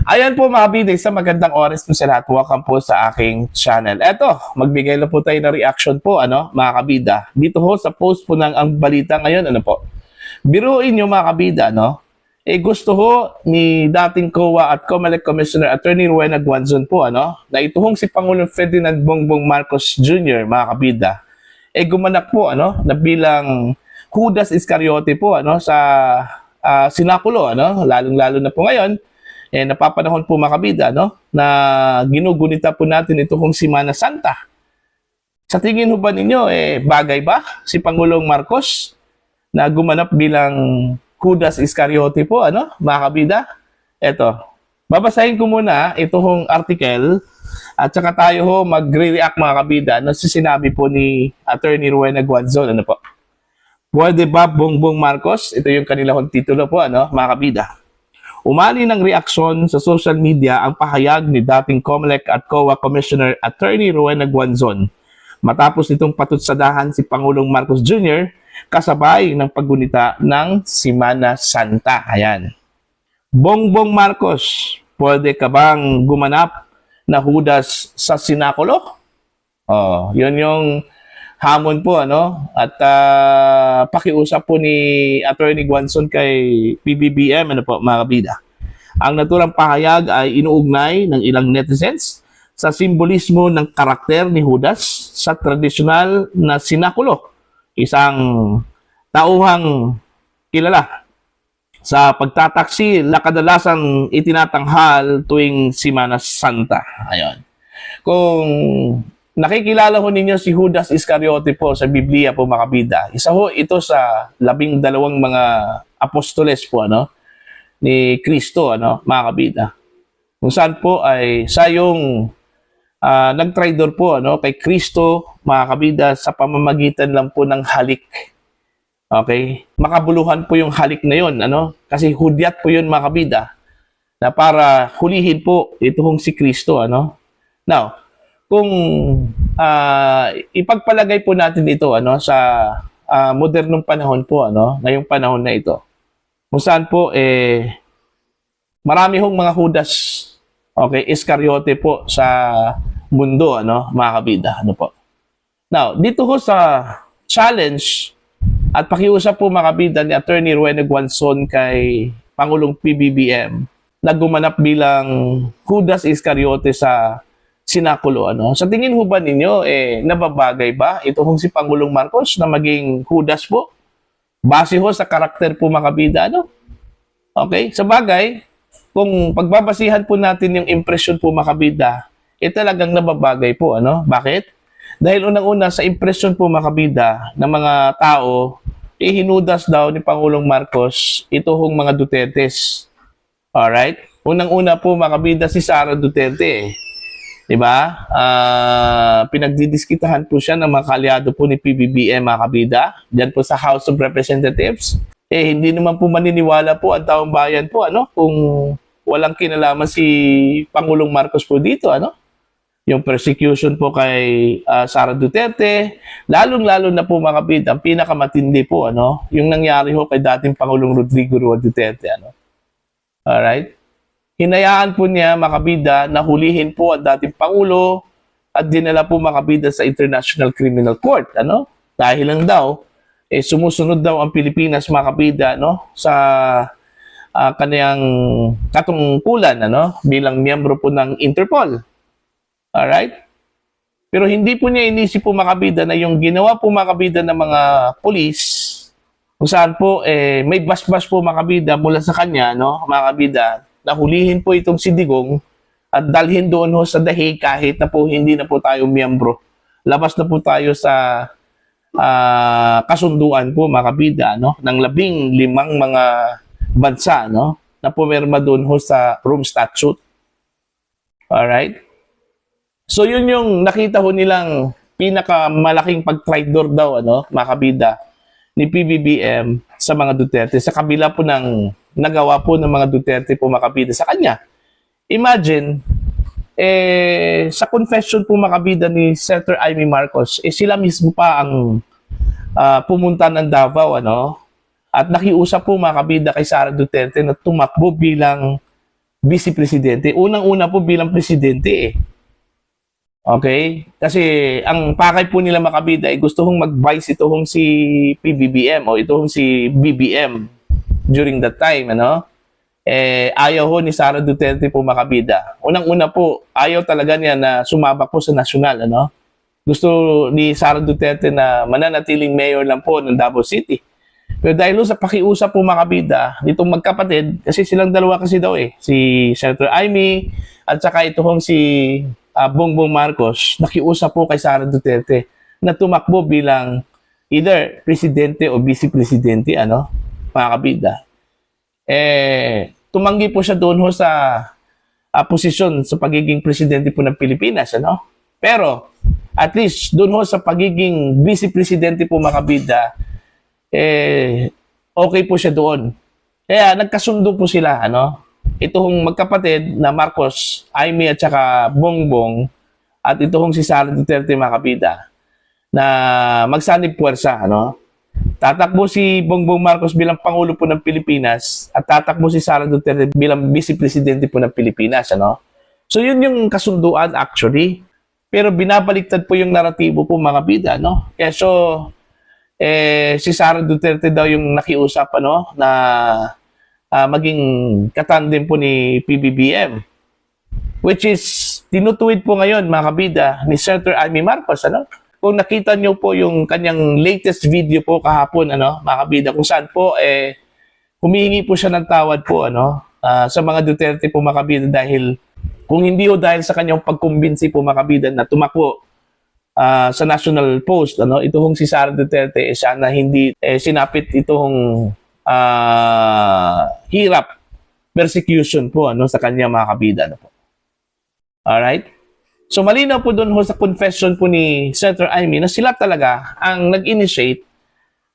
Ayan po mga kabida, sa magandang oras po sa lahat. Welcome po sa aking channel. Eto, magbigay na po tayo ng reaction po, mga kabida. Dito ho sa post po ng ang balita ngayon, Biruin nyo mga kabida, gusto ho ni dating COA at COMELEC Commissioner Attorney Rowena Guanzon po, na ituhong si Pangulong Ferdinand Bongbong Marcos Jr., mga kabida, gumanak po, na bilang Judas Iscariote po, sa sinakulo, lalong-lalo na po ngayon, napapanahon po mga kabida, na ginugunita po natin ito kung Semana Santa. Sa tingin ho ba ninyo, bagay ba si Pangulong Marcos na gumanap bilang Judas Iscariote po, mga kabida? Eto, babasahin ko muna itong article at saka tayo ho magre-react mga kabida na sinabi po ni Attorney Rowena Guanzon, Pwede ba Bongbong Marcos? Ito yung kanilang titulo po, mga kabida. Umani ng reaksyon sa social media ang pahayag ni dating COMELEC at COA Commissioner Attorney Rowena Guanzon matapos nitong patutsadahan si Pangulong Marcos Jr. kasabay ng paggunita ng Semana Santa. Ayan. Bongbong Marcos, pwede ka bang gumanap na Judas sa sinakulo? Yun yung hamon po, at pakiusap po ni Attorney Guanzon kay PBBM, mga kabida. Ang naturang pahayag ay inuugnay ng ilang netizens sa simbolismo ng karakter ni Judas sa tradisyonal na sinakulo, isang tauhang kilala sa pagtataksi na kadalasang itinatanghal tuwing Semana Santa. Ayon. Kung nakikilala ho ninyo si Judas Iscariote po sa Biblia po mga kabida. Isa ho ito sa 12 mga apostoles po ni Kristo mga kabida. Kung saan po ay sayong nagtraidor po kay Kristo mga kabida sa pamamagitan lang po ng halik. Okay? Makabuluhan po yung halik na yon kasi hudyat po yun mga kabida na para hulihin po itong si Kristo Now, kung ipagpalagay po natin ito sa modernong panahon po ngayong panahon na ito kung saan po marami hong mga Judas Iscariote po sa mundo mga kabida po. Now dito ho sa challenge at pakiusap po mga kabida ni Attorney Rowena Guanzon kay Pangulong PBBM na gumanap bilang Judas Iscariote sa sinakulo. Sa tingin ho ba ninyo, nababagay ba ito kung si Pangulong Marcos na maging Judas po? Base ho sa karakter po mga kabida, Okay? Sa bagay, kung pagbabasihan po natin yung impresyon po mga kabida, talagang nababagay po, Bakit? Dahil unang-una sa impresyon po mga kabida ng mga tao, hinudas daw ni Pangulong Marcos ito hong mga Dutertes. Alright? Unang-una po mga kabida si Sara Duterte. Diba? Pinagdidiskitahan po siya ng mga kalyado po ni PBBM mga kabida. Diyan po sa House of Representatives. Hindi naman po maniniwala po ang taong bayan po kung walang kinalaman si Pangulong Marcos po dito Yung persecution po kay Sara Duterte, lalong-lalo na po mga kabida, ang pinakamatindi po yung nangyari ho kay dating Pangulong Rodrigo Roa Duterte Alright? Hinayaan po niya mga kabida na hulihin po ang dating Pangulo at dinala po mga kabida sa International Criminal Court. Dahil lang daw, sumusunod daw ang Pilipinas mga kabida sa kaniyang katungkulan bilang miyembro po ng Interpol. Alright? Pero hindi po niya inisip po mga kabida na yung ginawa po mga kabida ng mga polis kung saan po may basbas po mga kabida mula sa kanya mga kabida na hulihin po itong si Digong at dalhin doon ho sa dahi kahit na po hindi na po tayo miyembro. Labas na po tayo sa kasunduan po mga kabida ng 15 mga bansa na pumirma doon ho sa Rome Statute. Alright? So yun yung nakita ho nilang pinakamalaking pag-traidor daw mga kabida ni PBBM sa mga Duterte sa kabila po ng nagawa po ng mga Duterte po mga kabida sa kanya. Imagine, sa confession po mga kabida ni Senator Amy Marcos, sila mismo pa ang pumunta ng Davao at nakiusap po mga kabida kay Sara Duterte na tumakbo bilang vice presidente. Unang-una po bilang presidente eh. Okay? Kasi ang pakay po nila makabida ay gusto hong mag-vice ito hong si PBBM o ito hong si BBM during that time, ano? Ayaw ho ni Sara Duterte po makabida. Unang-una po, ayaw talaga niya na sumabak po sa nasyonal, ano? Gusto ni Sara Duterte na mananatiling mayor lang po ng Davao City. Pero dahil sa pakiusap po makabida, nitong magkapatid, kasi silang dalawa kasi daw eh, si Senator Amy at saka ito hong si Bongbong Marcos, nakiusap po kay Sara Duterte na tumakbo bilang either presidente o vice-presidente, ano, mga kabida. Tumanggi po siya doon ho sa posisyon sa pagiging presidente po ng Pilipinas, ano? Pero, at least, doon ho sa pagiging vice-presidente po mga kabida, okay po siya doon. Kaya nagkasundo po sila, ano? Ito hong magkapatid na Marcos, Amy at saka Bongbong at ito hong si Sara Duterte mga kabida na magsanib puwersa, ano? Tatakbo si Bongbong Marcos bilang Pangulo po ng Pilipinas at tatakbo si Sara Duterte bilang Vice Presidente po ng Pilipinas, ano? So yun yung kasunduan actually. Pero binabaliktad po yung naratibo po mga kabida, no? Kaya so si Sara Duterte daw yung nakiusap ano na maging katandem po ni PBBM, which is tinutuwid po ngayon mga kabida ni Senator Amy Marcos, ano? Kung nakita nyo po yung kanyang latest video po kahapon, ano, mga kabida, kung saan po humihingi po siya ng tawad po ano sa mga Duterte po mga kabida dahil kung hindi ho dahil sa kanyang pagkumbinsi po mga kabida na tumakbo sa national post, ano, ito hong si Sara Duterte sana hindi sinapit itong hirap, persecution po ano sa kanya mga kabida, ano po. Alright? So malinaw po doon ho sa confession po ni Senator Amy na sila talaga ang nag-initiate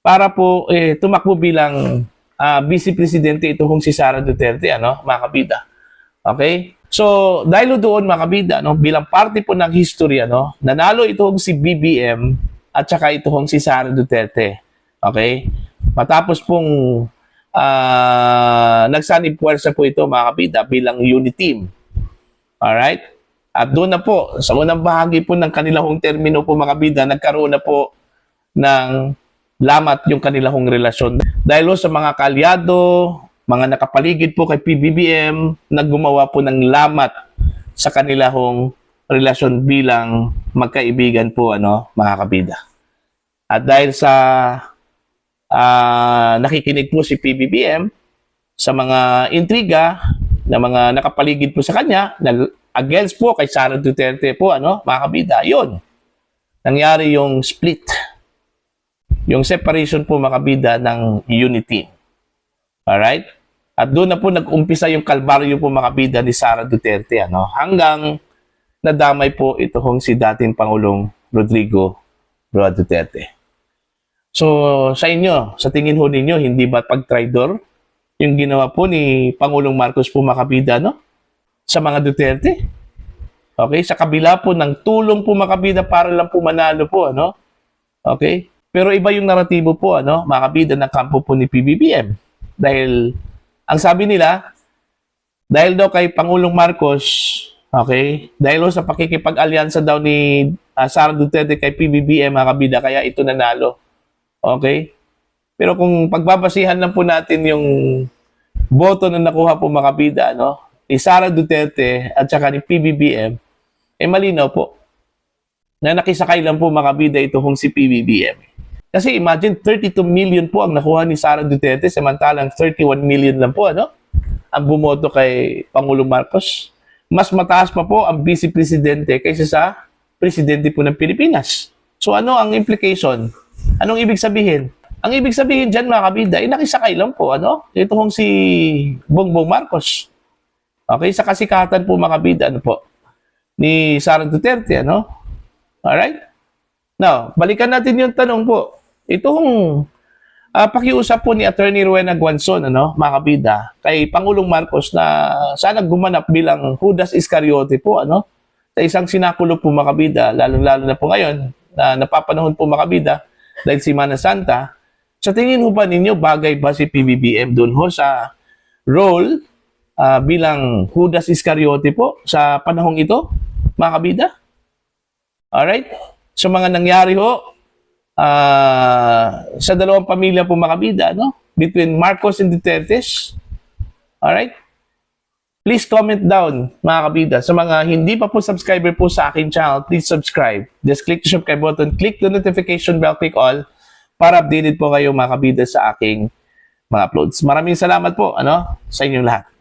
para po tumakbo bilang vice presidente ito hong si Sara Duterte, ano, mga kabida. Okay? So, dahil doon mga kabida, no, bilang parte po ng history, ano, nanalo itong si BBM at saka itong si Sara Duterte. Okay? Matapos pong nagsanib puwersa po ito mga kabida bilang unit team. Alright? At doon na po, sa unang bahagi po ng kanilang termino po mga kabida, nagkaroon na po ng lamat yung kanilang relasyon. Dahil sa mga kalyado, mga nakapaligid po kay PBBM na gumawa po ng lamat sa kanilang relasyon bilang magkaibigan po ano mga kabida. At dahil sa nakikinig po si PBBM sa mga intriga na mga nakapaligid po sa kanya na against po kay Sara Duterte po ano mga kabida, yun nangyari yung split, yung separation po mga kabida ng unity. Alright? At doon na po nag-umpisa yung kalbaryo po mga kabida ni Sara Duterte, ano? Hanggang nadamay po ito hong si dating Pangulong Rodrigo Roa Duterte. So, sa inyo, sa tingin ho ninyo, hindi ba pag-traidor yung ginawa po ni Pangulong Marcos po mga kabida, no? Sa mga Duterte? Okay? Sa kabila po ng tulong po mga kabida para lang po manalo po, ano? Okay? Pero iba yung naratibo po, ano? Mga kabida ng kampo po ni PBBM. Dahil, ang sabi nila, dahil daw kay Pangulong Marcos, okay, dahil sa pakikipag-alyansa daw ni Sara Duterte kay PBBM, mga kabida, kaya ito nanalo. Okay? Pero kung pagbabasihan lang po natin yung boto na nakuha po mga kabida, no, ni Sara Duterte at saka ni PBBM, malinaw po na nakisakay lang po mga kabida ito kung si PBBM. Kasi imagine, 32 million po ang nakuha ni Sara Duterte, samantalang 31 million lang po, ano? Ang bumoto kay Pangulong Marcos. Mas mataas pa po ang vice-presidente kaysa sa presidente po ng Pilipinas. So ano ang implication? Anong ibig sabihin? Ang ibig sabihin dyan mga kabida, nakisakay lang po, ano? Ito hong si Bongbong Marcos. Okay, sa kasikatan po mga kabida, ano po? Ni Sara Duterte, ano? Alright? Now, balikan natin yung tanong po. Itong pakiusap po ni Attorney Rowena Guanzon, ano, mga kabida, kay Pangulong Marcos na sana gumanap bilang Judas Iscariote po, ano, sa isang sinakulo po mga kabida, lalo-lalo na po ngayon, na napapanahon po mga kabida, dahil Semana Santa. Sa tingin ho ba ninyo, bagay ba si PBBM doon ho sa role bilang Judas Iscariote po sa panahong ito, mga kabida. Alright? So mga nangyari ho sa dalawang pamilya po, mga kabida, no? Between Marcos and Dutertes. Alright? Please comment down, mga kabida. Sa mga hindi pa po subscriber po sa aking channel, please subscribe. Just click the subscribe button, click the notification bell, click all para updated po kayo, mga kabida, sa aking mga uploads. Maraming salamat po sa inyong lahat.